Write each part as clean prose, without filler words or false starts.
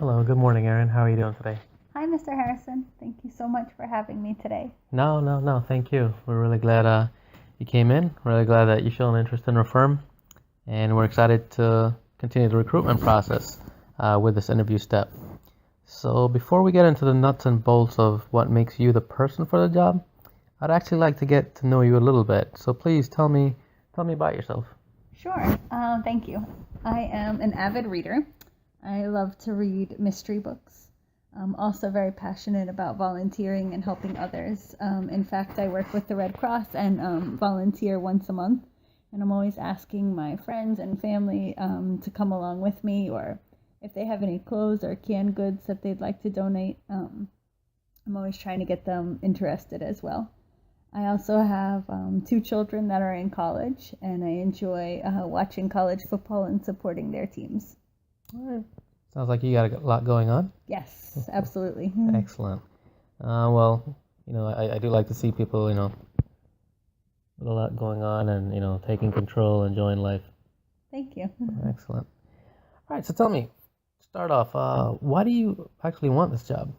Hello, good morning, Erin. How are you doing today? Hi, Mr. Harrison. Thank you so much for having me today. No, thank you. We're really glad you came in. Really glad that you show an interest in our firm, and we're excited to continue the recruitment process with this interview step. So before we get into the nuts and bolts of what makes you the person for the job, I'd actually like to get to know you a little bit. So please tell me about yourself. Sure. Thank you. I am an avid reader. I love to read mystery books. I'm also very passionate about volunteering and helping others. In fact, I work with the Red Cross and volunteer once a month. And I'm always asking my friends and family to come along with me, or if they have any clothes or canned goods that they'd like to donate. I'm always trying to get them interested as well. I also have two children that are in college, and I enjoy watching college football and supporting their teams. All right. Sounds like you got a lot going on. Yes, absolutely. Excellent. Well, I do like to see people, with a lot going on and, taking control, enjoying life. Thank you. Excellent. All right, so tell me, start off, why do you actually want this job?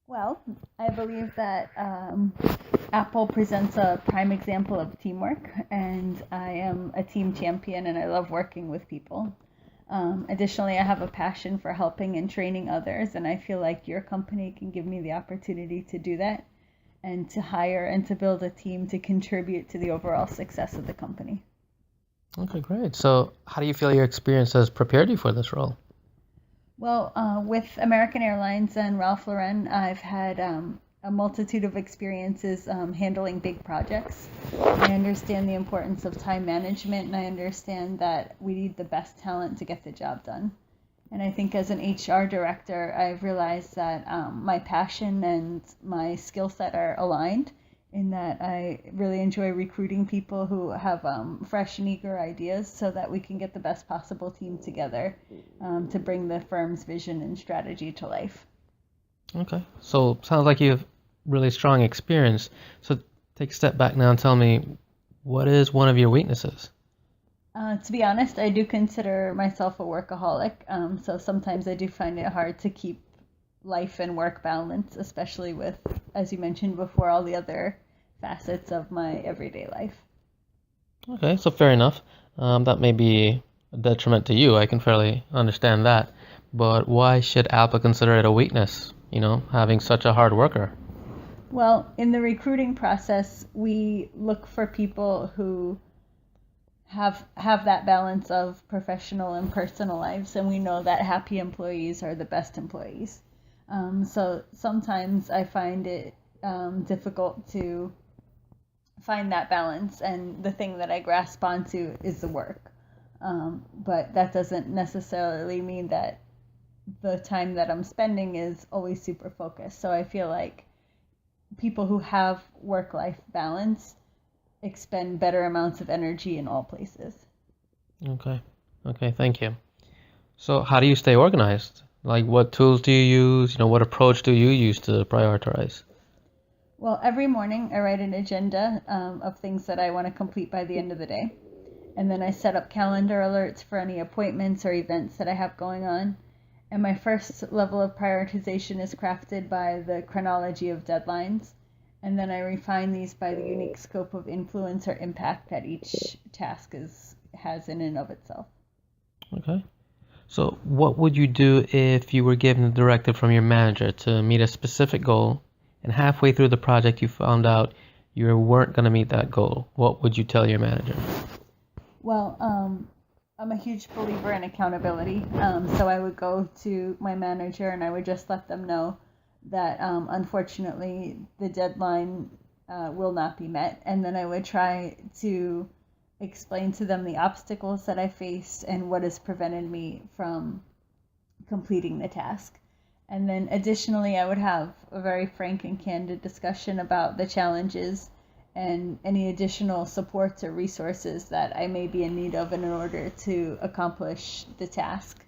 Well, I believe that Apple presents a prime example of teamwork, and I am a team champion and I love working with people. Additionally, I have a passion for helping and training others, and I feel like your company can give me the opportunity to do that and to hire and to build a team to contribute to the overall success of the company. Okay, great. So how do you feel your experience has prepared you for this role? Well, with American Airlines and Ralph Lauren, I've had a multitude of experiences handling big projects. I understand the importance of time management, and I understand that we need the best talent to get the job done. And I think as an HR director, I've realized that my passion and my skill set are aligned in that I really enjoy recruiting people who have fresh and eager ideas so that we can get the best possible team together to bring the firm's vision and strategy to life. Okay, so sounds like you have really strong experience. So take a step back now and tell me, what is one of your weaknesses? To be honest, I do consider myself a workaholic, so sometimes I do find it hard to keep life and work balance, especially with, as you mentioned before, all the other facets of my everyday life. Okay, so fair enough. That may be a detriment to you. I can fairly understand that. But why should Apple consider it a weakness, having such a hard worker? Well, in the recruiting process, we look for people who have that balance of professional and personal lives, and we know that happy employees are the best employees. So sometimes I find it difficult to find that balance, and the thing that I grasp onto is the work. But that doesn't necessarily mean that the time that I'm spending is always super focused. So I feel like people who have work-life balance expend better amounts of energy in all places. Okay, thank you. So how do you stay organized? Like, what tools do you use? What approach do you use to prioritize? Well, every morning I write an agenda of things that I want to complete by the end of the day. And then I set up calendar alerts for any appointments or events that I have going on. And my first level of prioritization is crafted by the chronology of deadlines. And then I refine these by the unique scope of influence or impact that each task has in and of itself. Okay. So what would you do if you were given a directive from your manager to meet a specific goal, and halfway through the project you found out you weren't going to meet that goal? What would you tell your manager? Well, I'm a huge believer in accountability. So I would go to my manager and I would just let them know that unfortunately the deadline will not be met. And then I would try to explain to them the obstacles that I face and what has prevented me from completing the task. And then additionally, I would have a very frank and candid discussion about the challenges and any additional supports or resources that I may be in need of in order to accomplish the task.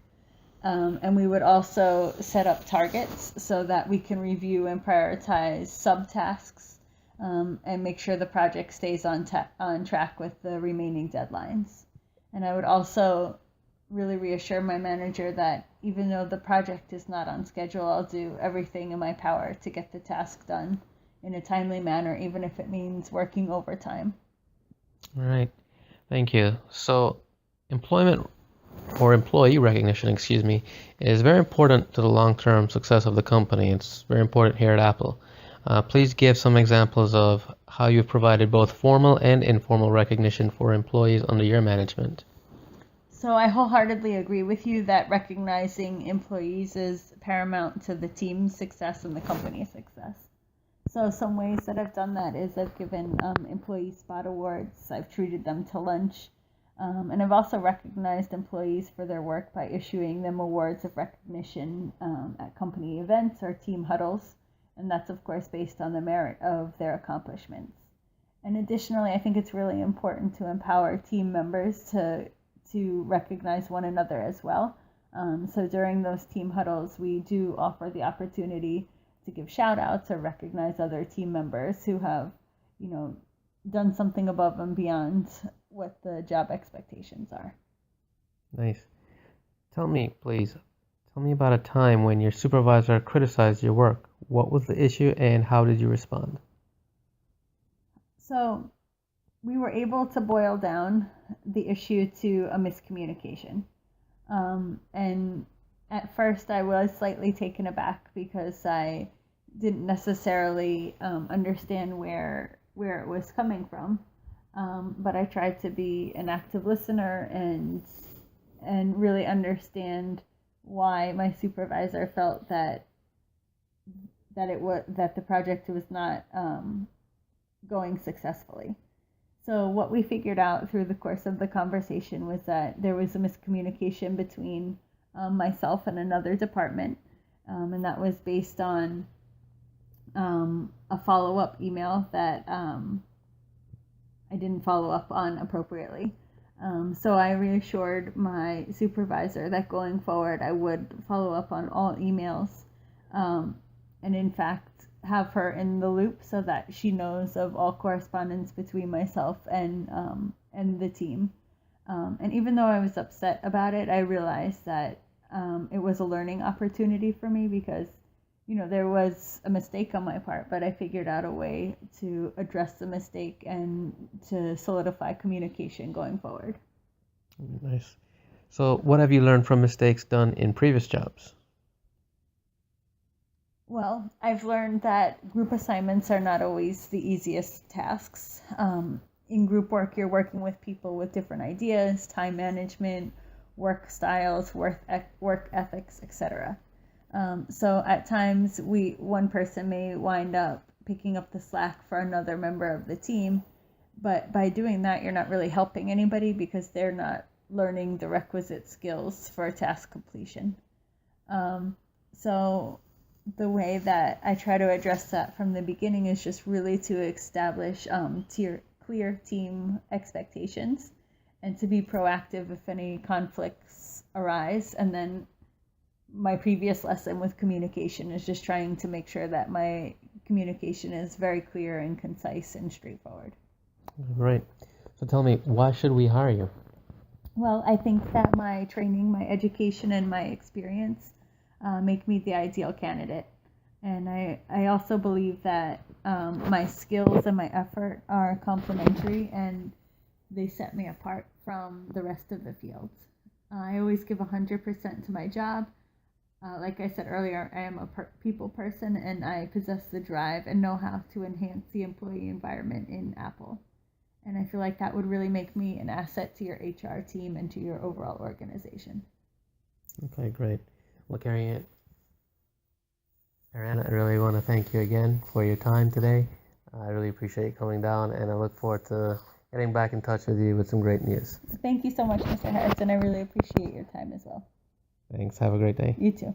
And we would also set up targets so that we can review and prioritize subtasks and make sure the project stays on track with the remaining deadlines. And I would also really reassure my manager that even though the project is not on schedule, I'll do everything in my power to get the task done in a timely manner, even if it means working overtime. All right. Thank you. So, employment or employee recognition, excuse me, is very important to the long-term success of the company. It's very important here at Apple. Please give some examples of how you've provided both formal and informal recognition for employees under your management. So I wholeheartedly agree with you that recognizing employees is paramount to the team's success and the company's success. So some ways that I've done that is I've given employee spot awards, I've treated them to lunch, and I've also recognized employees for their work by issuing them awards of recognition at company events or team huddles, and that's of course based on the merit of their accomplishments. And additionally, I think it's really important to empower team members to recognize one another as well. So during those team huddles, we do offer the opportunity to give shout outs or recognize other team members who have, done something above and beyond what the job expectations are. Nice. Tell me, please, about a time when your supervisor criticized your work. What was the issue and how did you respond? So we were able to boil down the issue to a miscommunication. And at first I was slightly taken aback because I didn't necessarily understand where it was coming from. But I tried to be an active listener and really understand why my supervisor felt that the project was not going successfully. So what we figured out through the course of the conversation was that there was a miscommunication between myself and another department, and that was based on a follow-up email that I didn't follow up on appropriately. So I reassured my supervisor that going forward I would follow up on all emails, and in fact have her in the loop so that she knows of all correspondence between myself and the team. And even though I was upset about it, I realized that it was a learning opportunity for me because, there was a mistake on my part, but I figured out a way to address the mistake and to solidify communication going forward. Nice. So what have you learned from mistakes done in previous jobs? Well, I've learned that group assignments are not always the easiest tasks. In group work, you're working with people with different ideas, time management, work styles, work ethics, etc. So at times, one person may wind up picking up the slack for another member of the team, but by doing that, you're not really helping anybody because they're not learning the requisite skills for task completion. So the way that I try to address that from the beginning is just really to establish clear team expectations and to be proactive if any conflicts arise. And then my previous lesson with communication is just trying to make sure that my communication is very clear and concise and straightforward. Right. So tell me, why should we hire you? Well, I think that my training, my education, and my experience make me the ideal candidate. And I also believe that my skills and my effort are complementary and they set me apart from the rest of the field. I always give 100% to my job. Like I said earlier, I am a people person and I possess the drive and know-how to enhance the employee environment in Apple. And I feel like that would really make me an asset to your HR team and to your overall organization. Okay, great. Well, Ariane, I really want to thank you again for your time today. I really appreciate you coming down, and I look forward to getting back in touch with you with some great news. Thank you so much, Mr. Harrison. I really appreciate your time as well. Thanks. Have a great day. You too.